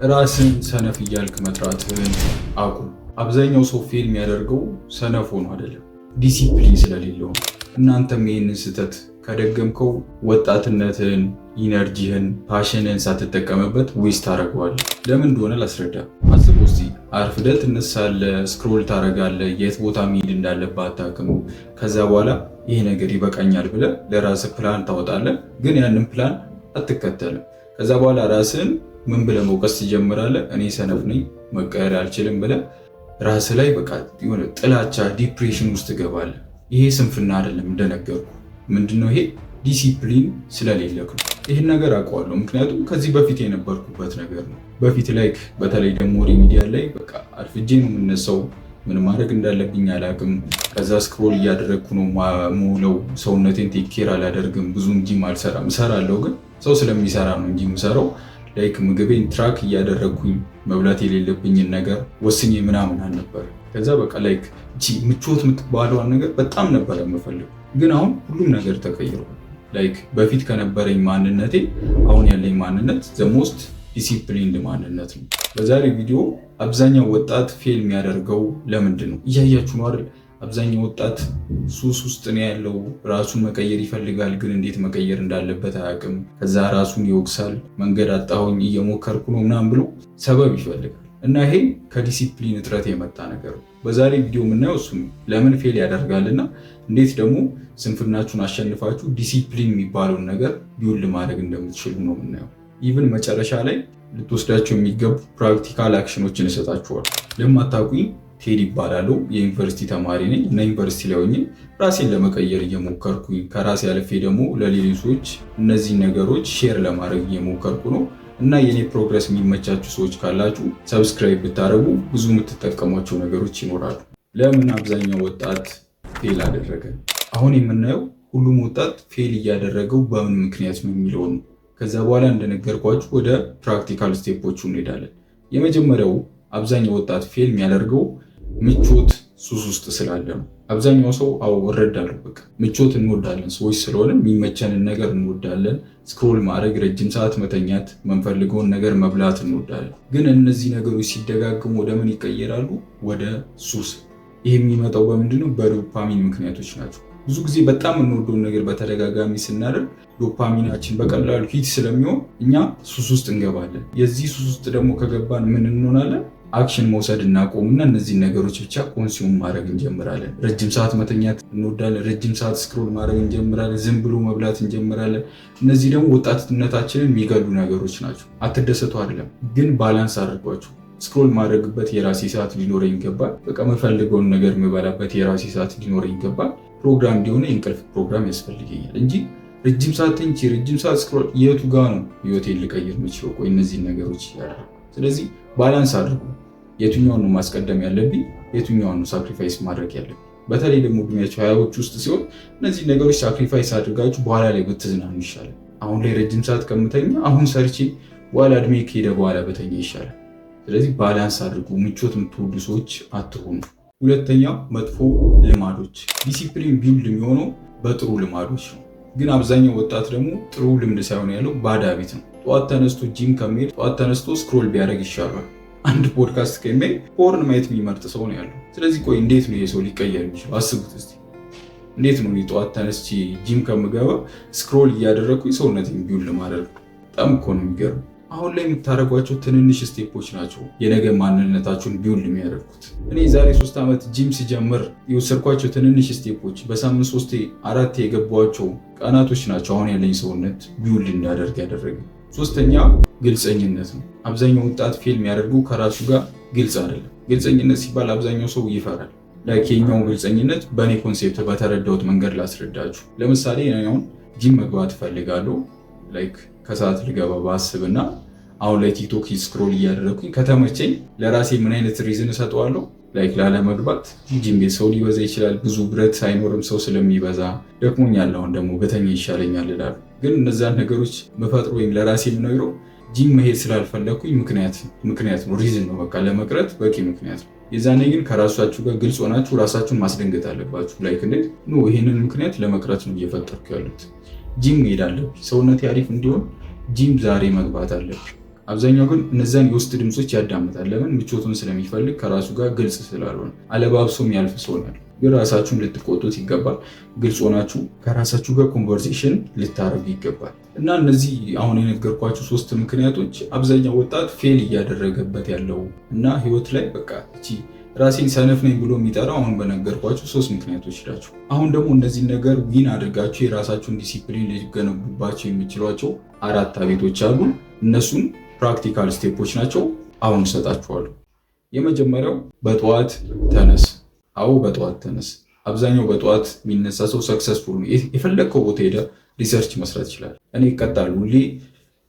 ራስን ሰነፍ እያልክ መጥራትህን አቁም። አብዛኛው ሰው ፌል የሚያደርገው ሰነፍ ሆኖ አይደለም፣ ዲሲፕሊን ስለሌለው። እናንተም ይህንን ስህተት ከደገምከው ወጣትነትህን፣ ኢነርጂህን፣ ፓሽንን ሳትጠቀምበት ዌስት ታደርገዋለህ። ለምን እንደሆነ ላስረዳ። አስበው እስቲ አርፍደህ ትነሳለህ፣ ስክሮል ታደርጋለህ፣ የት ቦታ መሄድ እንዳለብህ አታውቅም። ከዛ በኋላ ይሄ ነገር ይበቃኛል ብለህ ለራስህ ፕላን ታወጣለህ፣ ግን ያንን ፕላን አትከተልም። ከዛ በኋላ ራስህን ምን ብለህ መውቀስ ትጀምራለህ? እኔ ሰነፍ ነኝ፣ መቀየር አልችልም ብለህ ራስህ ላይ በቃ የሆነ ጥላቻ፣ ዲፕሬሽን ውስጥ ትገባለህ። ይሄ ስንፍና አይደለም፣ እንደነገርኩ ምንድነው ይሄ ዲሲፕሊን ስለሌለክ ነው። ይህን ነገር አውቀዋለሁ፣ ምክንያቱም ከዚህ በፊት የነበርኩበት ነገር ነው። በፊት ላይ በተለይ ደግሞ ሚዲያ ላይ በቃ አርፍጄ ነው የምነሳው፣ ምን ማድረግ እንዳለብኝ አላውቅም። ከዛ ስክሮል እያደረግኩ ነው የምውለው፣ ሰውነቴን ቴክ ኬር አላደርግም፣ ብዙም ጂም አልሰራም። እሰራለሁ ግን ሰው ስለሚሰራ ነው እንጂ የምሰራው ላይክ ምግቤን ትራክ እያደረግኩኝ መብላት የሌለብኝን ነገር ወስኜ ምናምን አልነበር። ከዛ በቃ ላይክ ምቾት የምትባለዋን ነገር በጣም ነበር የምፈልግ። ግን አሁን ሁሉም ነገር ተቀይሯል። ላይክ በፊት ከነበረኝ ማንነቴ አሁን ያለኝ ማንነት ዘሞስት ዲሲፕሊንድ ማንነት ነው። በዛሬ ቪዲዮ አብዛኛው ወጣት ፌል የሚያደርገው ለምንድን ነው? እያያችሁ ነው አይደል? አብዛኛው ወጣት ሱስ ውስጥ ነው ያለው። ራሱን መቀየር ይፈልጋል፣ ግን እንዴት መቀየር እንዳለበት አያውቅም። ከዛ ራሱን ይወቅሳል። መንገድ አጣሁኝ፣ እየሞከርኩ ነው ምናምን ብሎ ሰበብ ይፈልጋል። እና ይሄ ከዲሲፕሊን እጥረት የመጣ ነገር ነው። በዛሬ ቪዲዮ የምናየው እሱ ለምን ፌል ያደርጋልና እንዴት ደግሞ ስንፍናችሁን አሸንፋችሁ ዲሲፕሊን የሚባለውን ነገር ቢውል ማድረግ እንደምትችሉ ነው የምናየው። ኢቭን መጨረሻ ላይ ልትወስዳቸው የሚገቡ ፕራክቲካል አክሽኖችን እሰጣችኋል። ለማታውቁኝ ቴዲ ይባላለሁ። የዩኒቨርሲቲ ተማሪ ነኝ እና ዩኒቨርሲቲ ላይ ሆኜ ራሴን ለመቀየር እየሞከርኩኝ ከራሴ አልፌ ደግሞ ለሌሎች ሰዎች እነዚህ ነገሮች ሼር ለማድረግ እየሞከርኩ ነው። እና የኔ ፕሮግረስ የሚመቻችሁ ሰዎች ካላችሁ ሰብስክራይብ ብታደርጉ ብዙ የምትጠቀሟቸው ነገሮች ይኖራሉ። ለምን አብዛኛው ወጣት ፌል አደረገ? አሁን የምናየው ሁሉም ወጣት ፌል እያደረገው በምን ምክንያት ነው የሚለው ነው። ከዛ በኋላ እንደነገርኳችሁ ወደ ፕራክቲካል ስቴፖቹ እንሄዳለን። የመጀመሪያው አብዛኛው ወጣት ፌል የሚያደርገው ምቾት ሱስ ውስጥ ስላለ ነው። አብዛኛው ሰው እረዳለሁ፣ በቃ ምቾት እንወዳለን፣ ሰዎች ስለሆነ የሚመቸንን ነገር እንወዳለን። ስክሮል ማድረግ፣ ረጅም ሰዓት መተኛት፣ መንፈልገውን ነገር መብላት እንወዳለን። ግን እነዚህ ነገሮች ሲደጋግሙ ወደ ምን ይቀየራሉ? ወደ ሱስ። ይህ የሚመጣው በምንድነው? በዶፓሚን ምክንያቶች ናቸው። ብዙ ጊዜ በጣም የምንወደውን ነገር በተደጋጋሚ ስናደርግ ዶፓሚናችን በቀላሉ ሂት ስለሚሆን እኛ ሱስ ውስጥ እንገባለን። የዚህ ሱስ ውስጥ ደግሞ ከገባን ምን እንሆናለን? አክሽን መውሰድ እናቆምና እነዚህ ነገሮች ብቻ ኮንሱም ማድረግ እንጀምራለን። ረጅም ሰዓት መተኛት እንወዳለን። ረጅም ሰዓት ስክሮል ማድረግ እንጀምራለን። ዝም ብሎ መብላት እንጀምራለን። እነዚህ ደግሞ ወጣትነታችንን የሚገሉ ነገሮች ናቸው። አትደሰቱ አይደለም፣ ግን ባላንስ አድርጓቸው። ስክሮል ማድረግበት የራሴ ሰዓት ሊኖረኝ ይገባል። በቃ የምፈልገውን ነገር የምበላበት የራሴ ሰዓት ሊኖረኝ ይገባል። ፕሮግራም እንዲሆነ የእንቅልፍ ፕሮግራም ያስፈልገኛል እንጂ ረጅም ሰዓት ተኝቼ ረጅም ሰዓት ስክሮል የቱ ጋር ነው ህይወቴን ልቀይር የምችለው? ቆይ እነዚህን ነገሮች እያደረጉ። ስለዚህ ባላንስ አድርጉ። የቱኛውን ነው ማስቀደም ያለብኝ? የቱኛውን ነው ሳክሪፋይስ ማድረግ ያለብኝ? በተለይ ደግሞ እድሜያቸው ሀያዎች ውስጥ ሲሆን እነዚህ ነገሮች ሳክሪፋይስ አድርጋችሁ በኋላ ላይ ብትዝናኑ ይሻላል። አሁን ላይ ረጅም ሰዓት ከምተኛ አሁን ሰርቼ በኋላ እድሜ ከሄደ በኋላ በተኛ ይሻላል። ስለዚህ ባላንስ አድርጉ። ምቾት የምትወዱ ሰዎች አትሆኑ። ሁለተኛው መጥፎ ልማዶች። ዲሲፕሊን ቢውልድ የሚሆነው በጥሩ ልማዶች ነው። ግን አብዛኛው ወጣት ደግሞ ጥሩ ልምድ ሳይሆን ያለው ባድ ሃቢት ነው። ጠዋት ተነስቶ ጂም ከሚሄድ ጠዋት ተነስቶ ስክሮል ቢያደርግ ይሻላል። አንድ ፖድካስት ከሚያይ ፖርን ማየት የሚመርጥ ሰው ነው ያለው። ስለዚህ ቆይ እንዴት ነው ይሄ ሰው ሊቀየር የሚችለው? አስቡት እስቲ። እንዴት ነው ጠዋት ተነስቼ ጂም ከምገባ ስክሮል እያደረግኩኝ ሰውነቴን ቢውልድ ማድረግ? በጣም እኮ ነው የሚገርም። አሁን ላይ የምታደርጓቸው ትንንሽ ስቴፖች ናቸው የነገ ማንነታችሁን ቢውልድ የሚያደርጉት። እኔ ዛሬ 3 ዓመት ጂም ሲጀምር የወሰድኳቸው ትንንሽ ስቴፖች፣ በሳምንት 3-4 የገባቸው ቀናቶች ናቸው አሁን ያለኝ ሰውነት ቢውልድ እንዳደርግ ያደረገ። ሶስተኛ ግልፀኝነት ነው። አብዛኛው ወጣት ፌል የሚያደርጉ ከራሱ ጋር ግልጽ አይደለም። ግልፀኝነት ሲባል አብዛኛው ሰው ይፈራል። ላይክ የኛው ግልፀኝነት በእኔ ኮንሴፕት በተረዳሁት መንገድ ላስረዳችሁ። ለምሳሌ አሁን ጂም መግባት እፈልጋለሁ። ላይክ ከሰዓት ልገባ ባስብና አሁን ላይ ቲክቶክ ስክሮል እያደረግኩኝ ከተመቸኝ ለራሴ ምን አይነት ሪዝን እሰጠዋለሁ? ላይክ ላለመግባት። ጂም ቤት ሰው ሊበዛ ይችላል፣ ብዙ ብረት አይኖርም ሰው ስለሚበዛ። ደክሞኛል፣ አሁን ደግሞ በተኛ ይሻለኛል እላለሁ። ግን እነዛን ነገሮች መፈጥሮ ወይም ለራሴ የምነግረው ጂም መሄድ ስላልፈለግኩኝ ምክንያት ነው፣ ሪዝን ነው። በቃ ለመቅረት በቂ ምክንያት ነው። የዛኔ ግን ከራሳችሁ ጋር ግልጽ ሆናችሁ ራሳችሁን ማስደንገጥ አለባችሁ። ላይክ እንዴት ነው ይሄንን ምክንያት ለመቅረት ነው እየፈጠርኩ ያሉት። ጂም መሄድ አለብኝ፣ ሰውነቴ አሪፍ እንዲሆን ጂም ዛሬ መግባት አለብኝ። አብዛኛው ግን እነዛን የውስጥ ድምፆች ያዳምጣል። ለምን? ምቾቱን ስለሚፈልግ፣ ከራሱ ጋር ግልጽ ስላልሆነ። አለባብሶም ያልፍ ሰው ነው። ግን ራሳችሁን ልትቆጡት ይገባል። ግልጽ ሆናችሁ ከራሳችሁ ጋር ኮንቨርሴሽን ልታረጉ ይገባል። እና እነዚህ አሁን የነገርኳችሁ 3 ምክንያቶች አብዛኛው ወጣት ፌል እያደረገበት ያለው እና ህይወት ላይ በቃ እቺ ራሴን ሰነፍ ነኝ ብሎ የሚጠራው አሁን በነገርኳችሁ 3 ምክንያቶች ናቸው። አሁን ደግሞ እነዚህ ነገር ዊን አድርጋችሁ የራሳችሁን ዲሲፕሊን ሊገነቡባቸው የሚችሏቸው 4 ሀቢቶች አሉ። እነሱን ፕራክቲካል ስቴፖች ናቸው። አሁን እሰጣችኋለሁ። የመጀመሪያው በጠዋት ተነስ። አዎ በጠዋት ተነስ። አብዛኛው በጠዋት የሚነሳ ሰው ሰክሰስፉል ነው። የፈለግከው ቦታ ሄደ ሪሰርች መስራት ይችላል። እኔ ይቀጣሉ ሁሌ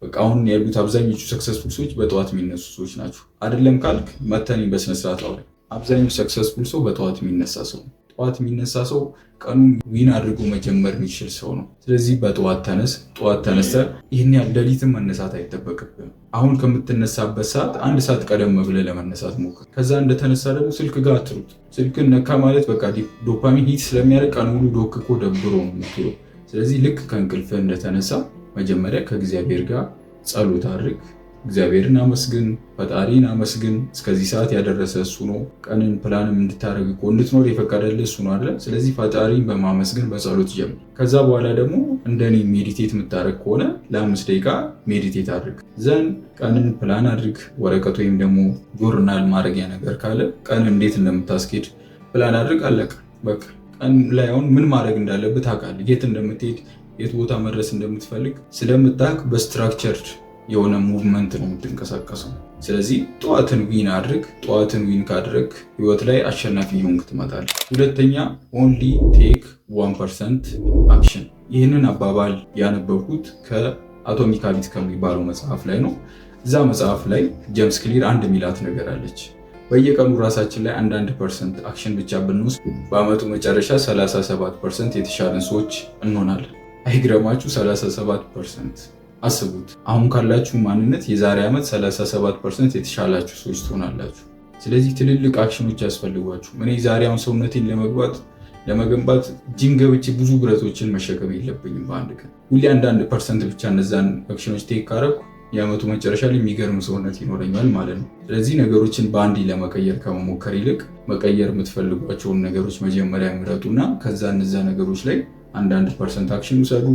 በቃ አሁን ያሉት አብዛኞቹ ሰክሰስፉል ሰዎች በጠዋት የሚነሱ ሰዎች ናቸው። አይደለም ካልክ መተን በስነስርዓት አውሪ። አብዛኛው ሰክሰስፉል ሰው በጠዋት የሚነሳ ሰው ነው። ጠዋት የሚነሳ ሰው ቀኑን ዊን አድርጎ መጀመር የሚችል ሰው ነው። ስለዚህ በጠዋት ተነስ። ጠዋት ተነስተህ ይህን ያህል ሌሊትም መነሳት አይጠበቅብህም። አሁን ከምትነሳበት ሰዓት 1 ሰዓት ቀደም ብለህ ለመነሳት ሞክር። ከዛ እንደተነሳ ደግሞ ስልክ ጋር አትሩጥ። ስልክን ነካ ማለት በቃ ዶፓሚን ሂት ስለሚያደርግ ቀን ሙሉ ዶክኮ ደብሮ ነው የምትውለው። ስለዚህ ልክ ከእንቅልፍህ እንደተነሳ መጀመሪያ ከእግዚአብሔር ጋር ጸሎት አድርግ። እግዚአብሔርን አመስግን፣ ፈጣሪን አመስግን። እስከዚህ ሰዓት ያደረሰ እሱ ነው። ቀንን ፕላንም እንድታደርግ እኮ እንድትኖር የፈቀደልህ እሱ ነው አይደለ? ስለዚህ ፈጣሪን በማመስገን በጸሎት ጀምር። ከዛ በኋላ ደግሞ እንደኔ ሜዲቴት የምታደርግ ከሆነ ለ5 ደቂቃ ሜዲቴት አድርግ። ዘን ቀንን ፕላን አድርግ። ወረቀት ወይም ደግሞ ጆርናል ማድረጊያ ነገር ካለ ቀን እንዴት እንደምታስኬድ ፕላን አድርግ። አለቀ በቃ። ቀን ላይ አሁን ምን ማድረግ እንዳለብህ ታውቃለህ። የት እንደምትሄድ፣ የት ቦታ መድረስ እንደምትፈልግ ስለምታውቅ በስትራክቸርድ የሆነ ሙቭመንት ነው የምትንቀሳቀሰው። ስለዚህ ጠዋትን ዊን አድርግ። ጠዋትን ዊን ካድረግ ህይወት ላይ አሸናፊ ሆንክ ትመጣለህ። ሁለተኛ ኦንሊ ቴክ 1% አክሽን። ይህንን አባባል ያነበብኩት ከአቶሚክ ሃቢት ከሚባለው መጽሐፍ ላይ ነው። እዛ መጽሐፍ ላይ ጄምስ ክሊር አንድ ሚላት ነገር አለች። በየቀኑ ራሳችን ላይ 1% አክሽን ብቻ ብንወስድ በአመቱ መጨረሻ 37% የተሻለን ሰዎች እንሆናለን። አይግረማችሁ? 37% አስቡት። አሁን ካላችሁ ማንነት የዛሬ ዓመት 37% የተሻላችሁ ሰዎች ትሆናላችሁ። ስለዚህ ትልልቅ አክሽኖች ያስፈልጓችሁ። እኔ ዛሬ አሁን ሰውነቴን ለመገንባት ጂም ገብቼ ብዙ ብረቶችን መሸከም የለብኝም በአንድ ቀን። ሁሌ 1% ብቻ እነዛን አክሽኖች ቴክ ካረኩ የዓመቱ መጨረሻ ላይ የሚገርም ሰውነት ይኖረኛል ማለት ነው። ስለዚህ ነገሮችን በአንዴ ለመቀየር ከመሞከር ይልቅ መቀየር የምትፈልጓቸውን ነገሮች መጀመሪያ ምረጡና ከዛ እነዛ ነገሮች ላይ 1% አክሽን ውሰዱ።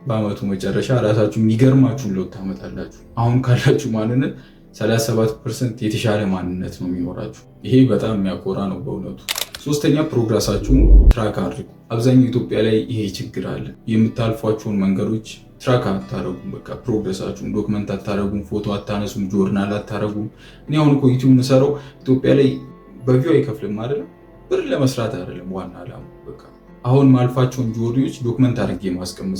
በአመቱ መጨረሻ ራሳችሁ የሚገርማችሁን ለውጥ ታመጣላችሁ። አሁን ካላችሁ ማንነት 37% የተሻለ ማንነት ነው የሚኖራችሁ። ይሄ በጣም የሚያኮራ ነው በእውነቱ። ሶስተኛ ፕሮግረሳችሁን ትራክ አድርጉ። አብዛኛው ኢትዮጵያ ላይ ይሄ ችግር አለ። የምታልፏቸውን መንገዶች ትራክ አታረጉም። በቃ ፕሮግረሳችሁን ዶክመንት አታረጉም፣ ፎቶ አታነሱም፣ ጆርናል አታረጉም። እኔ አሁን እኮ ዩቲዩብ የምሰራው ኢትዮጵያ ላይ በቪው አይከፍልም አይደለም፣ ብር ለመስራት አይደለም ዋና ዓላማ። በቃ አሁን ማልፋቸውን ጆርኒዎች ዶክመንት አድርጌ ማስቀመጥ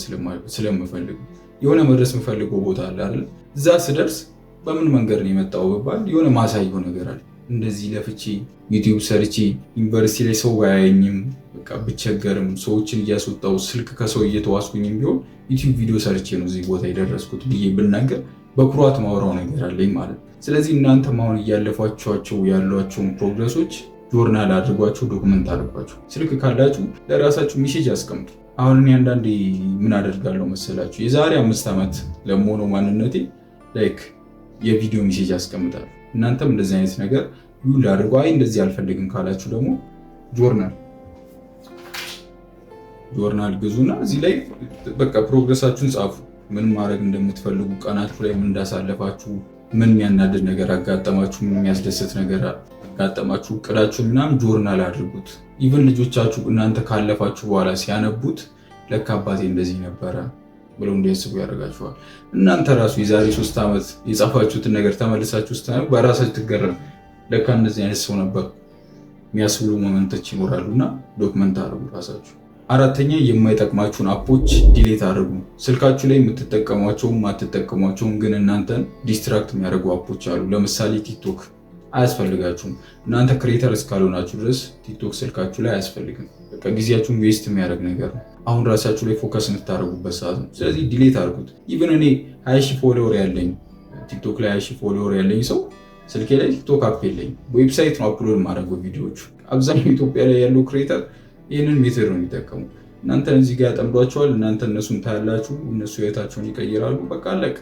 ስለምፈልግ የሆነ መድረስ የምፈልገው ቦታ አለ አይደል? እዛ ስደርስ በምን መንገድ ነው የመጣው ብባል የሆነ ማሳየው ነገር አለ። እንደዚህ ለፍቼ ዩቲዩብ ሰርቼ ዩኒቨርሲቲ ላይ ሰው ባያየኝም በቃ ብቸገርም ሰዎችን እያስወጣው ስልክ ከሰው እየተዋስኩኝም ቢሆን ዩቲዩብ ቪዲዮ ሰርቼ ነው እዚህ ቦታ የደረስኩት ብዬ ብናገር በኩራት ማውራው ነገር አለኝ ማለት ነው። ስለዚህ እናንተም አሁን እያለፏቸው ያሏቸውን ፕሮግረሶች ጆርናል አድርጓቸው፣ ዶክመንት አድርጓቸው። ስልክ ካላችሁ ለራሳችሁ ሜሴጅ አስቀምጡ። አሁን እኔ አንዳንዴ ምን አደርጋለሁ መሰላችሁ? የዛሬ 5 ዓመት ለመሆነው ማንነቴ ላይክ የቪዲዮ ሜሴጅ አስቀምጣለሁ። እናንተም እንደዚህ አይነት ነገር ይሁን አድርጉ። አይ እንደዚህ አልፈልግም ካላችሁ ደግሞ ጆርናል ግዙና እዚህ ላይ በቃ ፕሮግረሳችሁን ጻፉ። ምን ማድረግ እንደምትፈልጉ፣ ቀናችሁ ላይ ምን እንዳሳለፋችሁ፣ ምን የሚያናድድ ነገር አጋጠማችሁ፣ ምን የሚያስደስት ነገር አጋጠማችሁ፣ እቅዳችሁን ምናምን ጆርናል አድርጉት። ኢቭን ልጆቻችሁ እናንተ ካለፋችሁ በኋላ ሲያነቡት ለካ አባቴ እንደዚህ ነበረ ብለው እንዲያስቡ ያደርጋችኋል። እናንተ ራሱ የዛሬ 3 ዓመት የጻፋችሁትን ነገር ተመልሳችሁ ስታነቡ በራሳችሁ ትገረሙ። ለካ እንደዚህ አይነት ሰው ነበር የሚያስብሉ ሞመንቶች ይኖራሉና ዶክመንት አድርጉ ራሳችሁ። አራተኛ የማይጠቅማችሁን አፖች ዲሌት አድርጉ። ስልካችሁ ላይ የምትጠቀሟቸውም ማትጠቀሟቸውም ግን እናንተን ዲስትራክት የሚያደርጉ አፖች አሉ። ለምሳሌ ቲክቶክ አያስፈልጋችሁም። እናንተ ክሬተር እስካልሆናችሁ ድረስ ቲክቶክ ስልካችሁ ላይ አያስፈልግም። በቃ ጊዜያችሁን ዌስት የሚያደርግ ነገር ነው። አሁን ራሳችሁ ላይ ፎከስ የምታደርጉበት ሰዓት ነው። ስለዚህ ዲሌት አድርጉት። ኢቨን እኔ 20,000 ፎሎወር ያለኝ ቲክቶክ ላይ 20,000 ፎሎወር ያለኝ ሰው ስልኬ ላይ ቲክቶክ አፕ የለኝ። ዌብሳይት ነው አፕሎድ ማድረጉ ቪዲዮዎቹ። አብዛኛው ኢትዮጵያ ላይ ያለው ክሬተር ይህንን ሜትር ነው የሚጠቀሙ። እናንተን እዚህ ጋር ያጠምዷቸዋል። እናንተ እነሱን ታያላችሁ፣ እነሱ ህይወታቸውን ይቀይራሉ። በቃ አለቅ።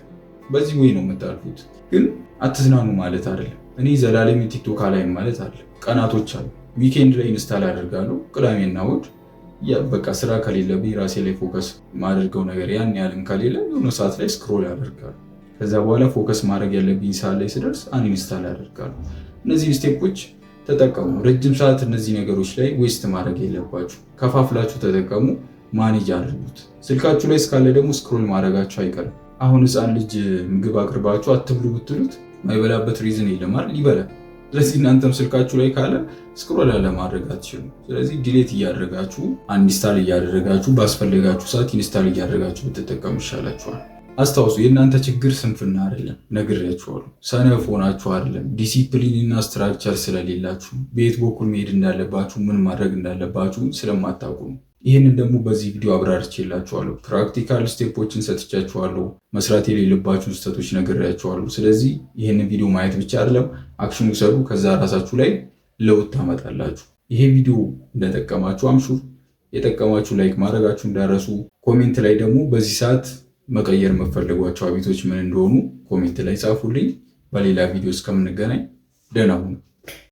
በዚህ ወይ ነው የምታልፉት። ግን አትዝናኑ ማለት አይደለም። እኔ ዘላለም ቲክቶክ አላይም ማለት አለ። ቀናቶች አሉ። ዊኬንድ ላይ ኢንስታል አደርጋለሁ። ቅዳሜና እሑድ በቃ ስራ ከሌለብኝ ራሴ ላይ ፎከስ ማድረገው ነገር ያን ያህልም ከሌለ የሆነ ሰዓት ላይ ስክሮል ያደርጋለሁ። ከዛ በኋላ ፎከስ ማድረግ ያለብኝ ሰዓት ላይ ስደርስ አንኢንስታል ያደርጋለሁ። እነዚህ ስቴፖች ተጠቀሙ። ረጅም ሰዓት እነዚህ ነገሮች ላይ ዌስት ማድረግ የለባችሁ። ከፋፍላችሁ ተጠቀሙ። ማኔጅ አድርጉት። ስልካችሁ ላይ እስካለ ደግሞ ስክሮል ማድረጋችሁ አይቀርም። አሁን ህፃን ልጅ ምግብ አቅርባችሁ አትብሉ ብትሉት ማይበላበት ሪዝን የለም አይደል? ይበላል። ስለዚህ እናንተም ስልካችሁ ላይ ካለ ስክሮል ለማድረግ አትችሉም። ስለዚህ ዲሌት እያደረጋችሁ አንኢንስታል እያደረጋችሁ ባስፈለጋችሁ ሰዓት ኢንስታል እያደረጋችሁ ብትጠቀሙ ይሻላችኋል። አስታውሱ፣ የእናንተ ችግር ስንፍና አይደለም። ነግሬያችኋለሁ። ሰነፍ ሆናችሁ አይደለም። ዲሲፕሊን እና ስትራክቸር ስለሌላችሁ፣ በየት በኩል መሄድ እንዳለባችሁ፣ ምን ማድረግ እንዳለባችሁ ስለማታውቁ ነው። ይህንን ደግሞ በዚህ ቪዲዮ አብራርቼላችኋለሁ። ፕራክቲካል ስቴፖችን ሰጥቻችኋለሁ። መስራት የሌለባችሁን ስህተቶች ነግሬያችኋለሁ። ስለዚህ ይህንን ቪዲዮ ማየት ብቻ አይደለም፣ አክሽን ውሰዱ። ከዛ ራሳችሁ ላይ ለውጥ ታመጣላችሁ። ይሄ ቪዲዮ እንደጠቀማችሁ አምሹር። የጠቀማችሁ ላይክ ማድረጋችሁ እንዳረሱ። ኮሜንት ላይ ደግሞ በዚህ ሰዓት መቀየር የምትፈልጓቸው ሀቢቶች ምን እንደሆኑ ኮሜንት ላይ ጻፉልኝ። በሌላ ቪዲዮ እስከምንገናኝ ደህና ሁኑ።